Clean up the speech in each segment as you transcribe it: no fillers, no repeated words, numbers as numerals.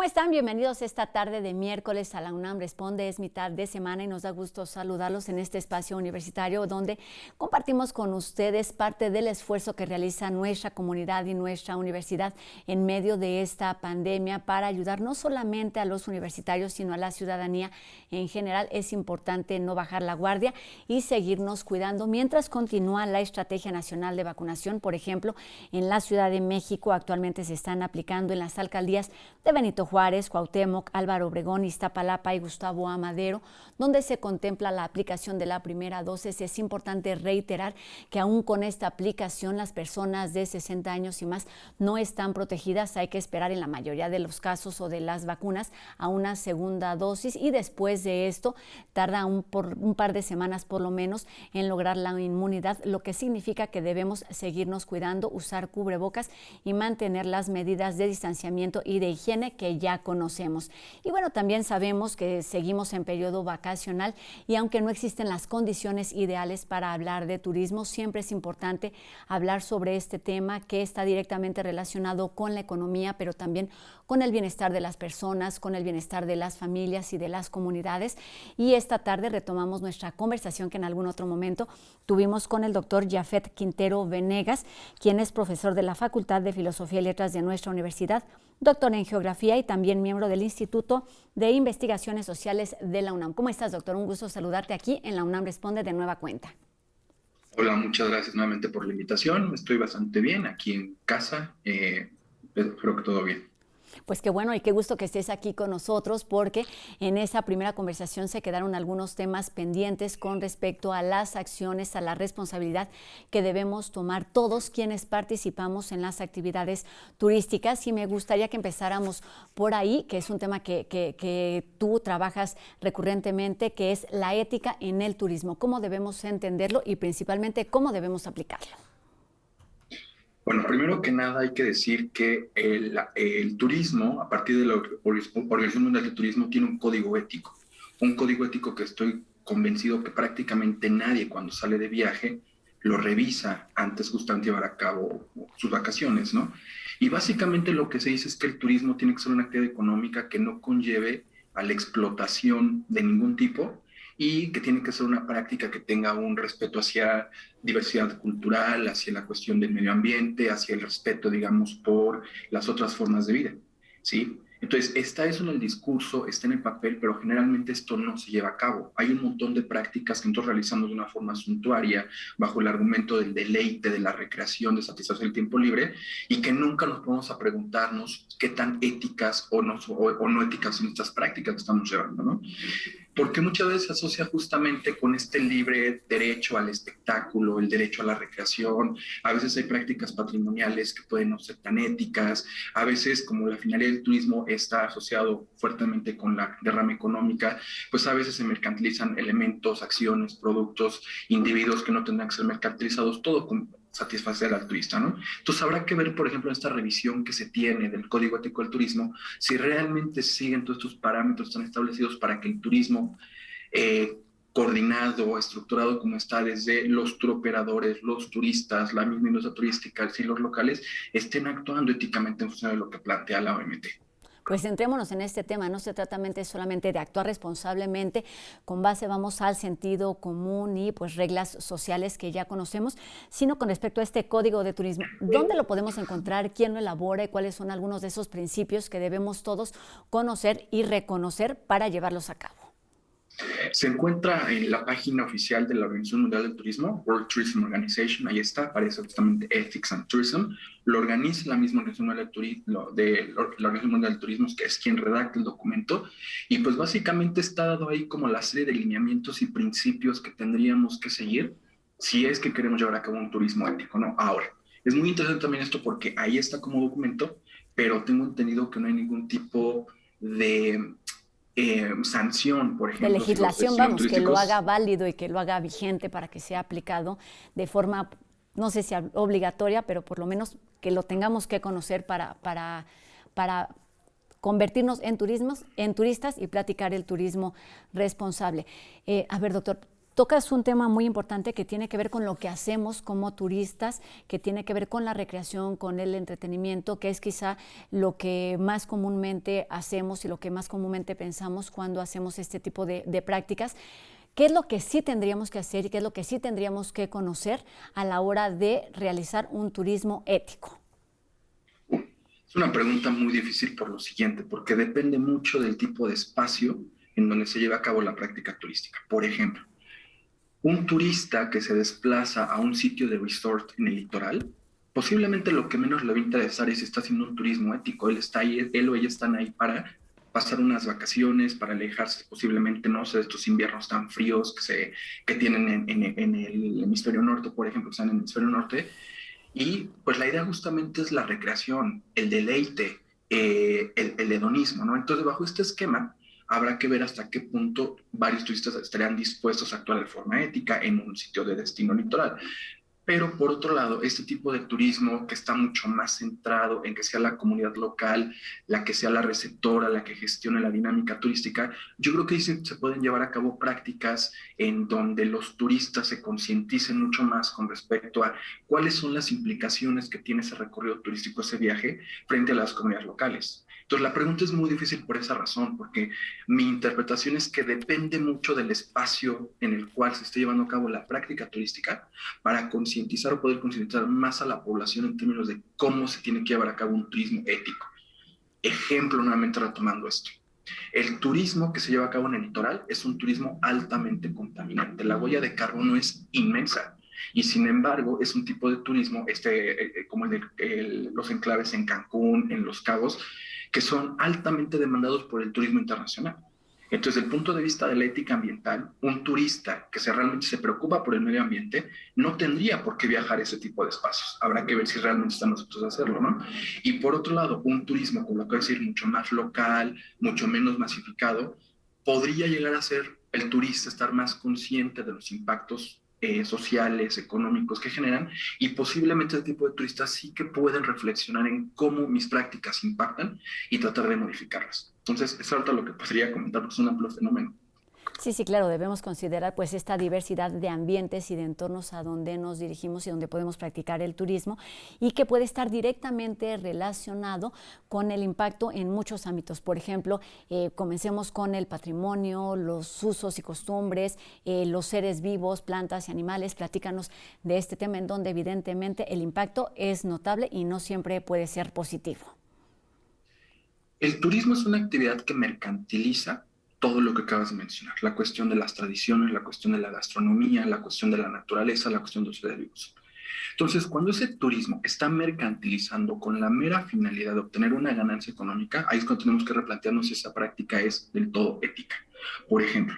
¿Cómo están? Bienvenidos esta tarde de miércoles a la UNAM Responde. Es mitad de semana y nos da gusto saludarlos en este espacio universitario donde compartimos con ustedes parte del esfuerzo que realiza nuestra comunidad y nuestra universidad en medio de esta pandemia para ayudar no solamente a los universitarios, sino a la ciudadanía en general. Es importante no bajar la guardia y seguirnos cuidando mientras continúa la Estrategia Nacional de Vacunación. Por ejemplo, en la Ciudad de México actualmente se están aplicando en las alcaldías de Benito Juárez, Cuauhtémoc, Álvaro Obregón, Iztapalapa y Gustavo A. Madero, donde se contempla la aplicación de la primera dosis. Es importante reiterar que aún con esta aplicación las personas de 60 años y más no están protegidas. Hay que esperar en la mayoría de los casos o de las vacunas a una segunda dosis y después de esto tarda un par de semanas por lo menos en lograr la inmunidad, lo que significa que debemos seguirnos cuidando, usar cubrebocas y mantener las medidas de distanciamiento y de higiene que ya conocemos. Y bueno, también sabemos que seguimos en periodo vacacional y aunque no existen las condiciones ideales para hablar de turismo, siempre es importante hablar sobre este tema que está directamente relacionado con la economía, pero también con el bienestar de las personas, con el bienestar de las familias y de las comunidades. Y esta tarde retomamos nuestra conversación que en algún otro momento tuvimos con el doctor Jafet Quintero Venegas, quien es profesor de la Facultad de Filosofía y Letras de nuestra universidad, doctor en Geografía y también miembro del Instituto de Investigaciones Sociales de la UNAM. ¿Cómo estás, doctor? Un gusto saludarte aquí en la UNAM Responde de nueva cuenta. Hola, muchas gracias nuevamente por la invitación. Estoy bastante bien aquí en casa. Espero que todo bien. Pues qué bueno y qué gusto que estés aquí con nosotros porque en esa primera conversación se quedaron algunos temas pendientes con respecto a las acciones, a la responsabilidad que debemos tomar todos quienes participamos en las actividades turísticas y me gustaría que empezáramos por ahí, que es un tema que tú trabajas recurrentemente, que es la ética en el turismo. ¿Cómo debemos entenderlo y principalmente cómo debemos aplicarlo? Bueno, primero que nada hay que decir que el turismo, a partir de la Organización Mundial de Turismo, tiene un código ético que estoy convencido que prácticamente nadie cuando sale de viaje lo revisa antes justamente de llevar a cabo sus vacaciones, ¿no? Y básicamente lo que se dice es que el turismo tiene que ser una actividad económica que no conlleve a la explotación de ningún tipo y que tiene que ser una práctica que tenga un respeto hacia diversidad cultural, hacia la cuestión del medio ambiente, hacia el respeto, digamos, por las otras formas de vida, ¿sí? Entonces, está eso en el discurso, está en el papel, pero generalmente esto no se lleva a cabo. Hay un montón de prácticas que nosotros realizamos de una forma suntuaria, bajo el argumento del deleite, de la recreación, de satisfacer el tiempo libre, y que nunca nos ponemos a preguntarnos qué tan éticas o no éticas son estas prácticas que estamos llevando, ¿no? Porque muchas veces se asocia justamente con este libre derecho al espectáculo, el derecho a la recreación. A veces hay prácticas patrimoniales que pueden no ser tan éticas. A veces, como la finalidad del turismo está asociado fuertemente con la derrama económica, pues a veces se mercantilizan elementos, acciones, productos, individuos que no tendrán que ser mercantilizados, todo con satisfacer al turista, ¿no? Entonces habrá que ver, por ejemplo, esta revisión que se tiene del Código Ético del Turismo, si realmente siguen todos estos parámetros están establecidos para que el turismo coordinado, estructurado como está desde los turoperadores, los turistas, la misma industria turística y los locales, estén actuando éticamente en función de lo que plantea la OMT. Pues centrémonos en este tema, no se trata solamente de actuar responsablemente con base, vamos, al sentido común y pues reglas sociales que ya conocemos, sino con respecto a este código de turismo. ¿Dónde lo podemos encontrar? ¿Quién lo elabora? ¿Y cuáles son algunos de esos principios que debemos todos conocer y reconocer para llevarlos a cabo? Se encuentra en la página oficial de la Organización Mundial del Turismo, World Tourism Organization, ahí está, aparece justamente Ethics and Tourism, lo organiza la misma Organización Mundial del Turismo, que es quien redacta el documento, y pues básicamente está dado ahí como la serie de lineamientos y principios que tendríamos que seguir si es que queremos llevar a cabo un turismo ético, ¿no? Ahora, es muy interesante también esto porque ahí está como documento, pero tengo entendido que no hay ningún tipo de sanción, por ejemplo. De legislación, vamos, que lo haga válido y que lo haga vigente para que sea aplicado de forma, no sé si obligatoria, pero por lo menos que lo tengamos que conocer para convertirnos en turistas y practicar el turismo responsable. A ver, doctor, Tocas un tema muy importante que tiene que ver con lo que hacemos como turistas, que tiene que ver con la recreación, con el entretenimiento, que es quizá lo que más comúnmente hacemos y lo que más comúnmente pensamos cuando hacemos este tipo de prácticas. ¿Qué es lo que sí tendríamos que hacer y qué es lo que sí tendríamos que conocer a la hora de realizar un turismo ético? Es una pregunta muy difícil por lo siguiente, porque depende mucho del tipo de espacio en donde se lleva a cabo la práctica turística. Por ejemplo, un turista que se desplaza a un sitio de resort en el litoral, posiblemente lo que menos le va a interesar es si está haciendo un turismo ético. Él está ahí, él o ella están ahí para pasar unas vacaciones, para alejarse posiblemente, no sé, de estos inviernos tan fríos que tienen en el hemisferio norte, por ejemplo, que están en el hemisferio norte. Y pues la idea justamente es la recreación, el deleite, el hedonismo, ¿no? Entonces, bajo este esquema, habrá que ver hasta qué punto varios turistas estarían dispuestos a actuar de forma ética en un sitio de destino litoral. Pero por otro lado, este tipo de turismo que está mucho más centrado en que sea la comunidad local, la que sea la receptora, la que gestione la dinámica turística, yo creo que ahí se pueden llevar a cabo prácticas en donde los turistas se concienticen mucho más con respecto a cuáles son las implicaciones que tiene ese recorrido turístico, ese viaje, frente a las comunidades locales. Entonces, la pregunta es muy difícil por esa razón, porque mi interpretación es que depende mucho del espacio en el cual se esté llevando a cabo la práctica turística para concientizar o poder concientizar más a la población en términos de cómo se tiene que llevar a cabo un turismo ético. Ejemplo, nuevamente retomando esto. El turismo que se lleva a cabo en el litoral es un turismo altamente contaminante. La huella de carbono es inmensa. Y sin embargo, es un tipo de turismo, como los enclaves en Cancún, en Los Cabos, que son altamente demandados por el turismo internacional. Entonces, desde el punto de vista de la ética ambiental, un turista que realmente se preocupa por el medio ambiente no tendría por qué viajar a ese tipo de espacios. Habrá que ver si realmente están nosotros a hacerlo, ¿no? Y por otro lado, un turismo, como lo que decir, mucho más local, mucho menos masificado, podría llegar a ser el turista estar más consciente de los impactos sociales, económicos que generan, y posiblemente este tipo de turistas sí que pueden reflexionar en cómo mis prácticas impactan y tratar de modificarlas. Entonces, es ahorita lo que podría comentar, porque es un amplio fenómeno. Sí, sí, claro, debemos considerar pues esta diversidad de ambientes y de entornos a donde nos dirigimos y donde podemos practicar el turismo y que puede estar directamente relacionado con el impacto en muchos ámbitos. Por ejemplo, comencemos con el patrimonio, los usos y costumbres, los seres vivos, plantas y animales. Platícanos de este tema en donde evidentemente el impacto es notable y no siempre puede ser positivo. El turismo es una actividad que mercantiliza todo lo que acabas de mencionar, la cuestión de las tradiciones, la cuestión de la gastronomía, la cuestión de la naturaleza, la cuestión de los seres vivos. Entonces, cuando ese turismo está mercantilizando con la mera finalidad de obtener una ganancia económica, ahí es cuando tenemos que replantearnos si esa práctica es del todo ética. Por ejemplo,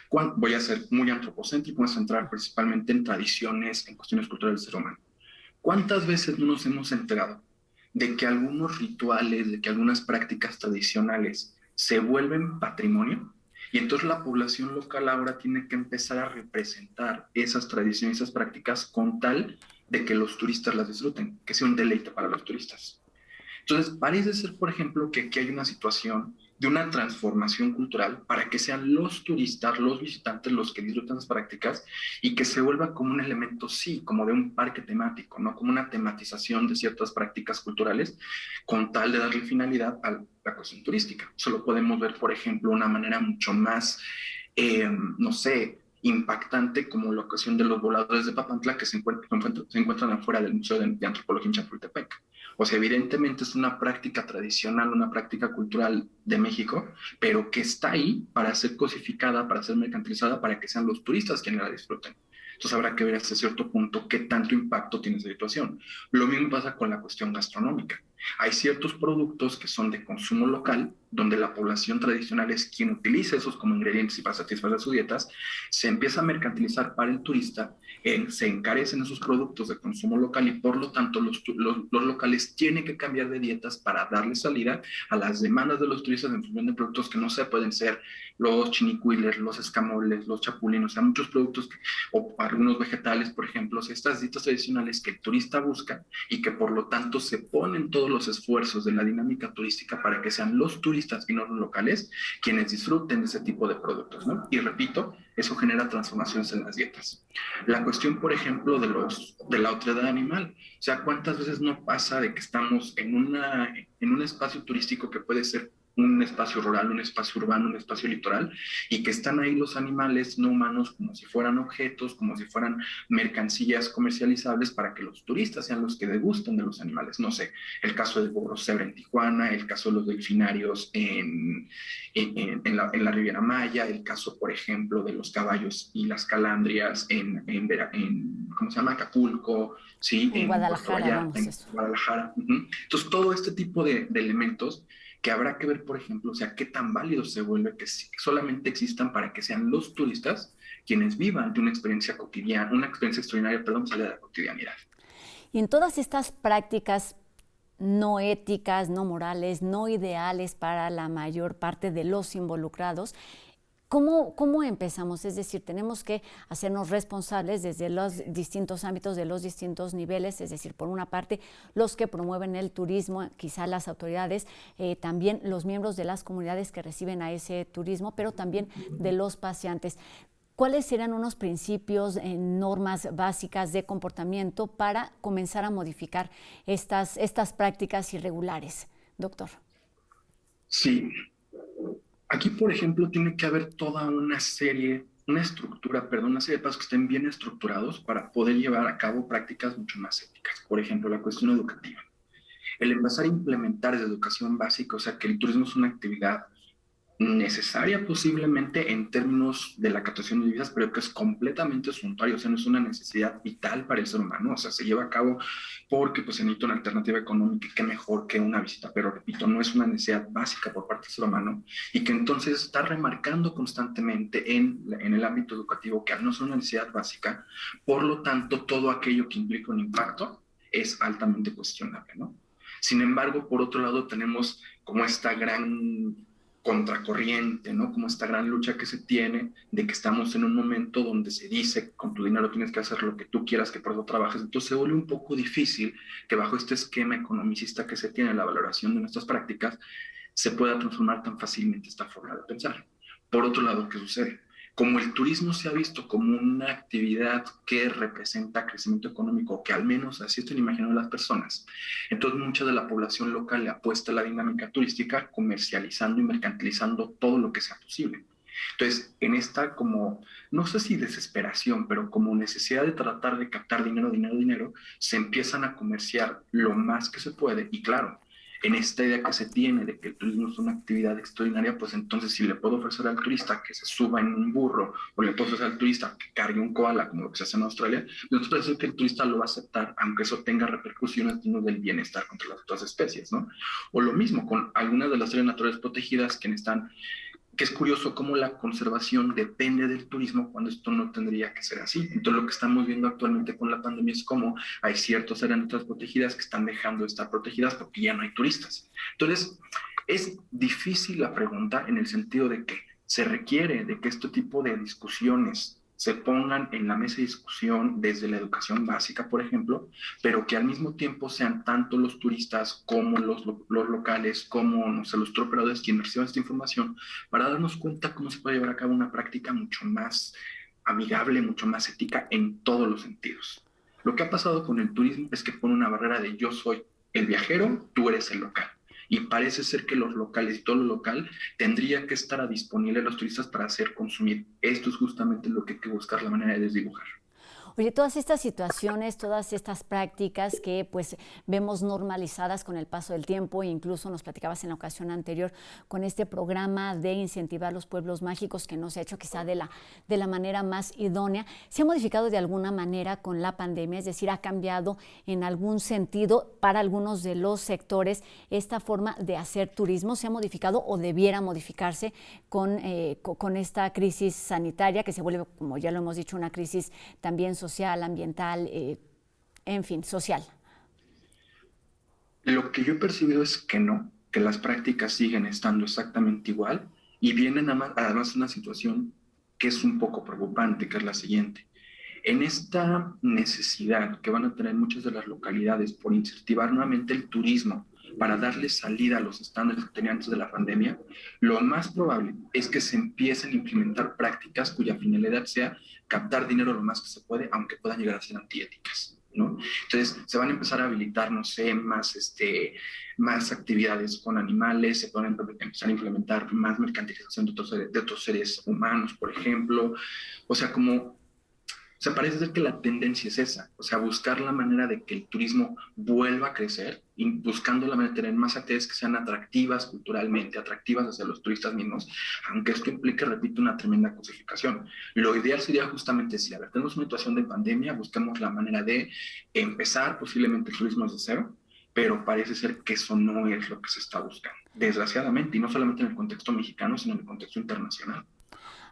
voy a ser muy antropocéntrico, voy a centrar principalmente en tradiciones, en cuestiones culturales del ser humano. ¿Cuántas veces no nos hemos enterado de que algunos rituales, de que algunas prácticas tradicionales se vuelven patrimonio? Y entonces la población local ahora tiene que empezar a representar esas tradiciones, esas prácticas con tal de que los turistas las disfruten, que sea un deleite para los turistas. Entonces, parece ser, por ejemplo, que aquí hay una situación de una transformación cultural para que sean los turistas, los visitantes, los que disfrutan las prácticas y que se vuelva como un elemento, sí, como de un parque temático, ¿no? Como una tematización de ciertas prácticas culturales con tal de darle finalidad a la cuestión turística. Eso lo podemos ver, por ejemplo, de una manera mucho más, no sé, impactante como la ocasión de los voladores de Papantla que se encuentran afuera del Museo de Antropología en Chapultepec. O sea, evidentemente es una práctica tradicional, una práctica cultural de México, pero que está ahí para ser cosificada, para ser mercantilizada, para que sean los turistas quienes la disfruten. Entonces habrá que ver hasta cierto punto qué tanto impacto tiene esa situación. Lo mismo pasa con la cuestión gastronómica. Hay ciertos productos que son de consumo local, donde la población tradicional es quien utiliza esos como ingredientes y para satisfacer sus dietas, se empieza a mercantilizar para el turista, se encarecen esos productos de consumo local y por lo tanto los locales tienen que cambiar de dietas para darle salida a las demandas de los turistas en función de productos que no se pueden ser los chinicuiles, los escamoles, los chapulinos, o sea, muchos productos o algunos vegetales, por ejemplo, o sea, estas dietas tradicionales que el turista busca y que por lo tanto se ponen todos todos los esfuerzos de la dinámica turística para que sean los turistas y no los locales quienes disfruten de ese tipo de productos, ¿no? Y repito, eso genera transformaciones en las dietas. La cuestión, por ejemplo, de la otredad animal. O sea, ¿cuántas veces no pasa de que estamos en un espacio turístico que puede ser un espacio rural, un espacio urbano, un espacio litoral, y que están ahí los animales no humanos como si fueran objetos, como si fueran mercancías comercializables para que los turistas sean los que degustan de los animales? No sé, el caso del burro cebra en Tijuana, el caso de los delfinarios en la Riviera Maya, el caso, por ejemplo, de los caballos y las calandrias ¿cómo se llama? Acapulco, ¿sí? En Puerto Guadalajara, Vallarta, vamos, en eso. Guadalajara. Entonces, todo este tipo de elementos que habrá que ver, por ejemplo, o sea, qué tan válido se vuelve que solamente existan para que sean los turistas quienes vivan de una experiencia cotidiana, una experiencia extraordinaria, perdón, sale de la cotidianidad. Y en todas estas prácticas no éticas, no morales, no ideales para la mayor parte de los involucrados, ¿cómo empezamos? Es decir, tenemos que hacernos responsables desde los distintos ámbitos, de los distintos niveles, es decir, por una parte, los que promueven el turismo, quizá las autoridades, también los miembros de las comunidades que reciben a ese turismo, pero también de los paseantes. ¿Cuáles serían unos principios, normas básicas de comportamiento para comenzar a modificar estas prácticas irregulares, doctor? Sí, aquí, por ejemplo, tiene que haber toda una estructura, perdón, una serie de pasos que estén bien estructurados para poder llevar a cabo prácticas mucho más éticas. Por ejemplo, la cuestión educativa. El empezar a implementar desde educación básica, o sea, que el turismo es una actividad necesaria posiblemente en términos de la captación de divisas, pero que es completamente voluntario, o sea, no es una necesidad vital para el ser humano, o sea, se lleva a cabo porque pues se necesita una alternativa económica y qué mejor que una visita, pero repito, no es una necesidad básica por parte del ser humano y que entonces está remarcando constantemente en el ámbito educativo que al no ser una necesidad básica, por lo tanto, todo aquello que implica un impacto es altamente cuestionable, ¿no? Sin embargo, por otro lado, tenemos como esta gran contracorriente, ¿no? Como esta gran lucha que se tiene de que estamos en un momento donde se dice que con tu dinero tienes que hacer lo que tú quieras, que por eso trabajes. Entonces se vuelve un poco difícil que bajo este esquema economicista que se tiene, la valoración de nuestras prácticas, se pueda transformar tan fácilmente esta forma de pensar. Por otro lado, ¿qué sucede? Como el turismo se ha visto como una actividad que representa crecimiento económico, que al menos así están imaginando las personas, entonces mucha de la población local le apuesta a la dinámica turística, comercializando y mercantilizando todo lo que sea posible. Entonces, en esta como, no sé si desesperación, pero como necesidad de tratar de captar dinero, dinero, dinero, se empiezan a comerciar lo más que se puede. Y claro, en esta idea que se tiene de que el turismo es una actividad extraordinaria, pues entonces si le puedo ofrecer al turista que se suba en un burro o le puedo ofrecer al turista que cargue un koala, como lo que se hace en Australia, entonces puede ser que el turista lo va a aceptar, aunque eso tenga repercusiones del bienestar contra las otras especies, ¿no? O lo mismo con algunas de las áreas naturales protegidas que es curioso cómo la conservación depende del turismo cuando esto no tendría que ser así. Entonces lo que estamos viendo actualmente con la pandemia es cómo hay ciertas áreas naturales protegidas que están dejando de estar protegidas porque ya no hay turistas. Entonces es difícil la pregunta en el sentido de que se requiere de que este tipo de discusiones se pongan en la mesa de discusión desde la educación básica, por ejemplo, pero que al mismo tiempo sean tanto los turistas como los locales, como no sé, los tour operadores quienes reciban esta información para darnos cuenta cómo se puede llevar a cabo una práctica mucho más amigable, mucho más ética en todos los sentidos. Lo que ha pasado con el turismo es que pone una barrera de yo soy el viajero, tú eres el local. Y parece ser que los locales y todo lo local tendría que estar a disponible a los turistas para hacer consumir. Esto es justamente lo que hay que buscar la manera de desdibujar. Oye, todas estas situaciones, todas estas prácticas que pues vemos normalizadas con el paso del tiempo, e incluso nos platicabas en la ocasión anterior con este programa de incentivar los pueblos mágicos que no se ha hecho quizá de la manera más idónea, ¿se ha modificado de alguna manera con la pandemia? Es decir, ¿ha cambiado en algún sentido para algunos de los sectores esta forma de hacer turismo? ¿Se ha modificado o debiera modificarse con esta crisis sanitaria que se vuelve, como ya lo hemos dicho, una crisis también social, ambiental, en fin, social? Lo que yo he percibido es que no, que las prácticas siguen estando exactamente igual y vienen además una situación que es un poco preocupante, que es la siguiente. En esta necesidad que van a tener muchas de las localidades por incentivar nuevamente el turismo para darle salida a los estándares que tenían antes de la pandemia, lo más probable es que se empiecen a implementar prácticas cuya finalidad sea captar dinero lo más que se puede, aunque puedan llegar a ser antiéticas, ¿no? Entonces, se van a empezar a habilitar, no sé, más actividades con animales, se pueden empezar a implementar más mercantilización de otros seres humanos, por ejemplo. O sea, parece ser que la tendencia es esa, o sea, buscar la manera de que el turismo vuelva a crecer y buscando la manera de tener más actividades que sean atractivas culturalmente, atractivas hacia los turistas mismos, aunque esto implique, repito, una tremenda cosificación. Lo ideal sería justamente si, a ver, tenemos una situación de pandemia, busquemos la manera de empezar posiblemente el turismo desde cero, pero parece ser que eso no es lo que se está buscando, desgraciadamente, y no solamente en el contexto mexicano, sino en el contexto internacional.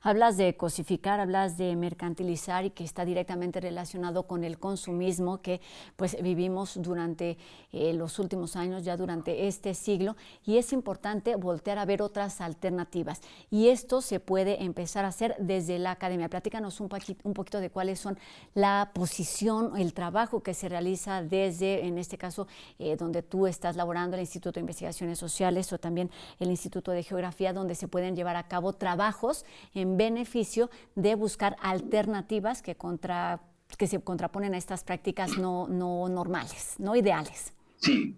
Hablas de cosificar, hablas de mercantilizar y que está directamente relacionado con el consumismo que pues vivimos durante los últimos años, ya durante este siglo, y es importante voltear a ver otras alternativas. Y esto se puede empezar a hacer desde la academia. Platícanos un poquito de cuáles son la posición, el trabajo que se realiza desde, en este caso, donde tú estás laborando, el Instituto de Investigaciones Sociales o también el Instituto de Geografía, donde se pueden llevar a cabo trabajos en beneficio de buscar alternativas que se contraponen a estas prácticas no normales, no ideales. Sí,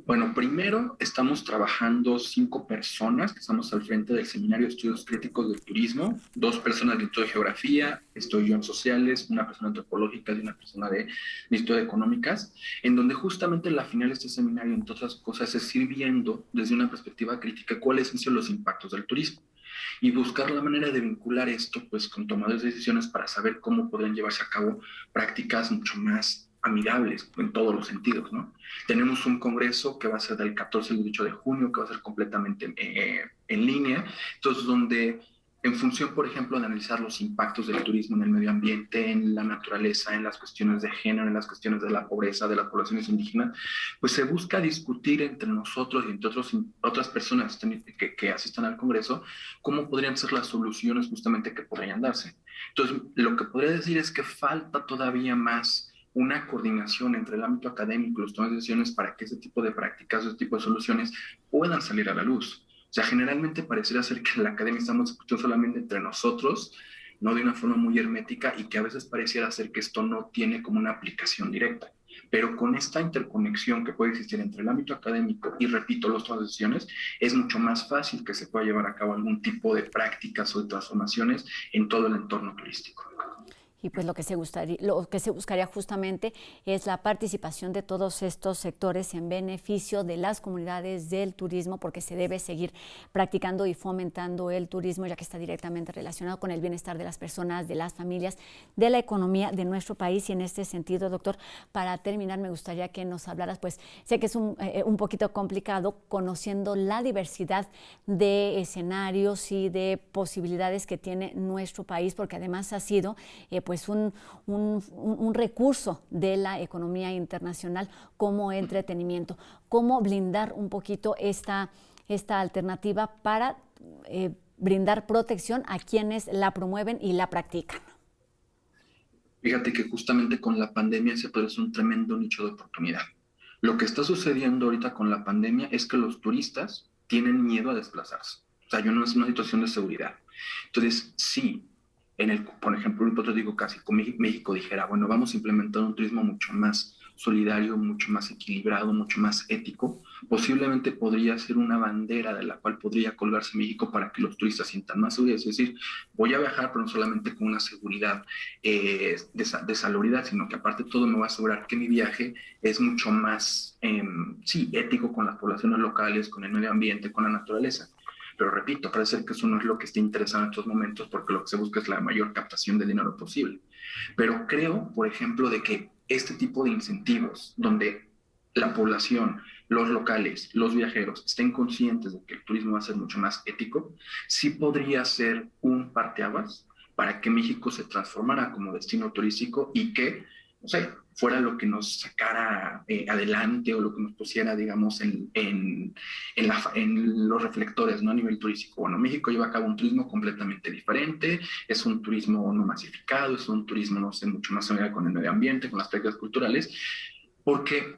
bueno, primero estamos trabajando 5 personas que estamos al frente del Seminario de Estudios Críticos del Turismo, 2 personas del Instituto de Geografía, estoy yo en Sociales, una persona antropológica y una persona de Instituto de Económicas, en donde justamente la final de este seminario, entre otras cosas, es ir viendo desde una perspectiva crítica cuáles han sido los impactos del turismo y buscar la manera de vincular esto pues con tomadores de decisiones para saber cómo podrían llevarse a cabo prácticas mucho más amigables en todos los sentidos, ¿no? Tenemos un congreso que va a ser del 14 al 18 de junio, que va a ser completamente en línea, entonces donde en función, por ejemplo, de analizar los impactos del turismo en el medio ambiente, en la naturaleza, en las cuestiones de género, en las cuestiones de la pobreza, de las poblaciones indígenas, pues se busca discutir entre nosotros y entre otras personas que asistan al Congreso cómo podrían ser las soluciones justamente que podrían darse. Entonces, lo que podría decir es que falta todavía más una coordinación entre el ámbito académico y los tomas de decisiones para que ese tipo de prácticas, ese tipo de soluciones puedan salir a la luz. O sea, generalmente pareciera ser que en la academia estamos discutiendo solamente entre nosotros, no de una forma muy hermética y que a veces pareciera ser que esto no tiene como una aplicación directa. Pero con esta interconexión que puede existir entre el ámbito académico y, repito, las transiciones, es mucho más fácil que se pueda llevar a cabo algún tipo de prácticas o de transformaciones en todo el entorno turístico. Y pues lo que se buscaría justamente es la participación de todos estos sectores en beneficio de las comunidades del turismo, porque se debe seguir practicando y fomentando el turismo, ya que está directamente relacionado con el bienestar de las personas, de las familias, de la economía de nuestro país. Y en este sentido, doctor, para terminar, me gustaría que nos hablaras, pues sé que es un poquito complicado, conociendo la diversidad de escenarios y de posibilidades que tiene nuestro país, porque además ha sido pues un recurso de la economía internacional como entretenimiento. ¿Cómo blindar un poquito esta alternativa para brindar protección a quienes la promueven y la practican? Fíjate que justamente con la pandemia se produce un tremendo nicho de oportunidad. Lo que está sucediendo ahorita con la pandemia es que los turistas tienen miedo a desplazarse. O sea, no es una situación de seguridad. Entonces, sí, por ejemplo, un digo casi, con México dijera, bueno, vamos a implementar un turismo mucho más solidario, mucho más equilibrado, mucho más ético, posiblemente podría ser una bandera de la cual podría colgarse México para que los turistas sientan más seguridad. Es decir, voy a viajar, pero no solamente con una seguridad de salubridad, sino que aparte de todo me va a asegurar que mi viaje es mucho más, sí, ético con las poblaciones locales, con el medio ambiente, con la naturaleza. Pero repito, parece ser que eso no es lo que está interesado en estos momentos porque lo que se busca es la mayor captación de dinero posible. Pero creo, por ejemplo, de que este tipo de incentivos donde la población, los locales, los viajeros estén conscientes de que el turismo va a ser mucho más ético, sí podría ser un parteaguas para que México se transformara como destino turístico y que, no sé, fuera lo que nos sacara adelante o lo que nos pusiera, digamos, en los reflectores, ¿no? A nivel turístico. Bueno, México lleva a cabo un turismo completamente diferente, es un turismo no masificado, es un turismo, no sé, mucho más familiar con el medio ambiente, con las prácticas culturales, porque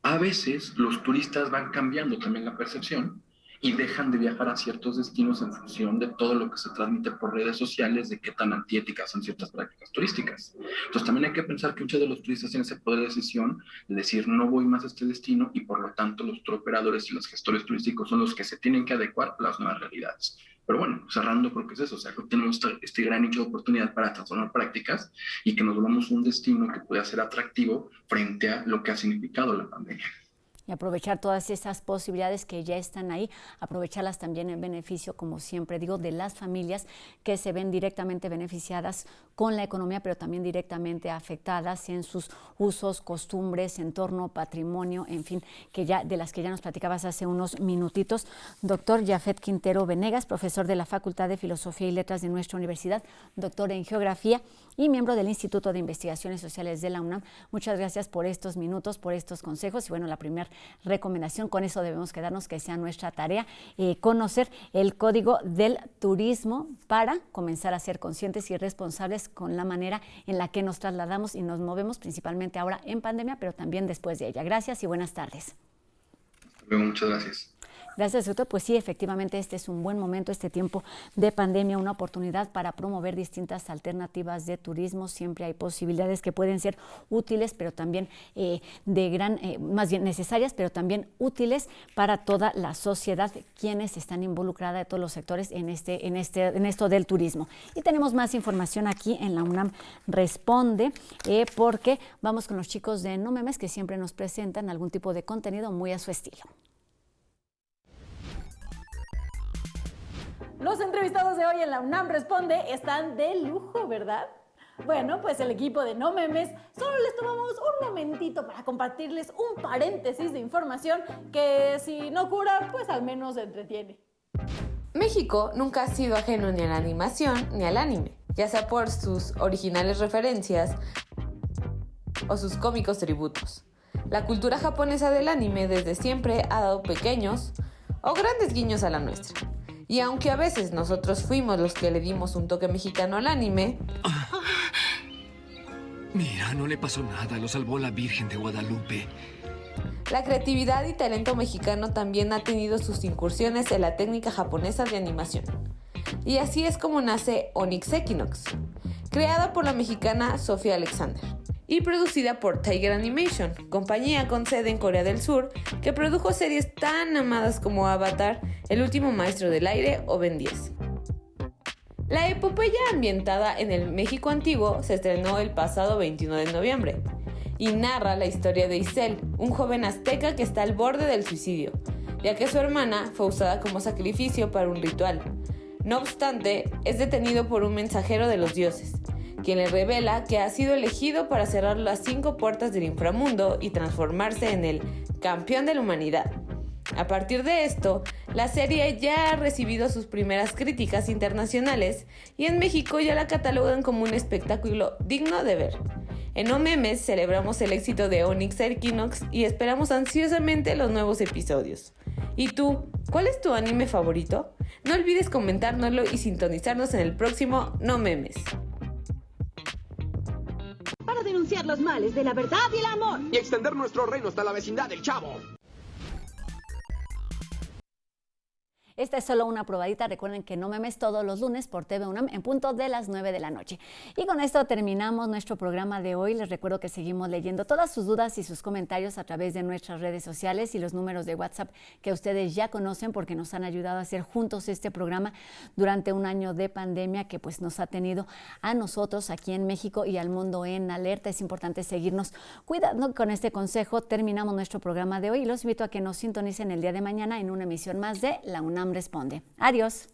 A veces los turistas van cambiando también la percepción y dejan de viajar a ciertos destinos en función de todo lo que se transmite por redes sociales, de qué tan antiéticas son ciertas prácticas turísticas. Entonces también hay que pensar que muchos de los turistas tienen ese poder de decisión de decir no voy más a este destino, y por lo tanto los tour operadores y los gestores turísticos son los que se tienen que adecuar a las nuevas realidades. Pero bueno, cerrando, creo que es eso, o sea, creo que tenemos este gran nicho de oportunidad para transformar prácticas y que nos volvamos un destino que pueda ser atractivo frente a lo que ha significado la pandemia. Y aprovechar todas esas posibilidades que ya están ahí, aprovecharlas también en beneficio, como siempre digo, de las familias que se ven directamente beneficiadas con la economía, pero también directamente afectadas en sus usos, costumbres, entorno, patrimonio, en fin, de las que ya nos platicabas hace unos minutitos. Doctor Jafet Quintero Venegas, profesor de la Facultad de Filosofía y Letras de nuestra universidad, doctor en Geografía y miembro del Instituto de Investigaciones Sociales de la UNAM. Muchas gracias por estos minutos, por estos consejos. Y bueno, la primera recomendación, con eso debemos quedarnos, que sea nuestra tarea, conocer el Código del Turismo para comenzar a ser conscientes y responsables con la manera en la que nos trasladamos y nos movemos, principalmente ahora en pandemia, pero también después de ella. Gracias y buenas tardes. Muchas gracias. Gracias, doctor. Pues sí, efectivamente, este es un buen momento, este tiempo de pandemia, una oportunidad para promover distintas alternativas de turismo. Siempre hay posibilidades que pueden ser útiles, pero también más bien necesarias, pero también útiles para toda la sociedad, quienes están involucradas de todos los sectores en esto del turismo. Y tenemos más información aquí en la UNAM Responde, porque vamos con los chicos de No Memes, que siempre nos presentan algún tipo de contenido muy a su estilo. Los entrevistados de hoy en la UNAM Responde están de lujo, ¿verdad? Bueno, pues el equipo de No Memes solo les tomamos un momentito para compartirles un paréntesis de información que, si no cura, pues al menos entretiene. México nunca ha sido ajeno ni a la animación ni al anime, ya sea por sus originales referencias o sus cómicos tributos. La cultura japonesa del anime desde siempre ha dado pequeños o grandes guiños a la nuestra. Y aunque a veces nosotros fuimos los que le dimos un toque mexicano al anime... Mira, no le pasó nada, lo salvó la Virgen de Guadalupe. La creatividad y talento mexicano también ha tenido sus incursiones en la técnica japonesa de animación. Y así es como nace Onyx Equinox, creada por la mexicana Sofía Alexander y producida por Tiger Animation, compañía con sede en Corea del Sur, que produjo series tan amadas como Avatar, El último maestro del aire o Ben 10. La epopeya, ambientada en el México antiguo, se estrenó el pasado 21 de noviembre y narra la historia de Isel, un joven azteca que está al borde del suicidio, ya que su hermana fue usada como sacrificio para un ritual. No obstante, es detenido por un mensajero de los dioses, quien le revela que ha sido elegido para cerrar las 5 puertas del inframundo y transformarse en el campeón de la humanidad. A partir de esto, la serie ya ha recibido sus primeras críticas internacionales y en México ya la catalogan como un espectáculo digno de ver. En No Memes celebramos el éxito de Onyx Equinox y esperamos ansiosamente los nuevos episodios. ¿Y tú? ¿Cuál es tu anime favorito? No olvides comentárnoslo y sintonizarnos en el próximo No Memes. Para denunciar los males de la verdad y el amor. Y extender nuestro reino hasta la vecindad del Chavo. Esta es solo una probadita. Recuerden que No Memes todos los lunes por TV UNAM en punto de las 9 de la noche. Y con esto terminamos nuestro programa de hoy. Les recuerdo que seguimos leyendo todas sus dudas y sus comentarios a través de nuestras redes sociales y los números de WhatsApp que ustedes ya conocen, porque nos han ayudado a hacer juntos este programa durante un año de pandemia que pues nos ha tenido a nosotros aquí en México y al mundo en alerta. Es importante seguirnos cuidando. Con este consejo terminamos nuestro programa de hoy y los invito a que nos sintonicen el día de mañana en una emisión más de La UNAM Responde. Adiós.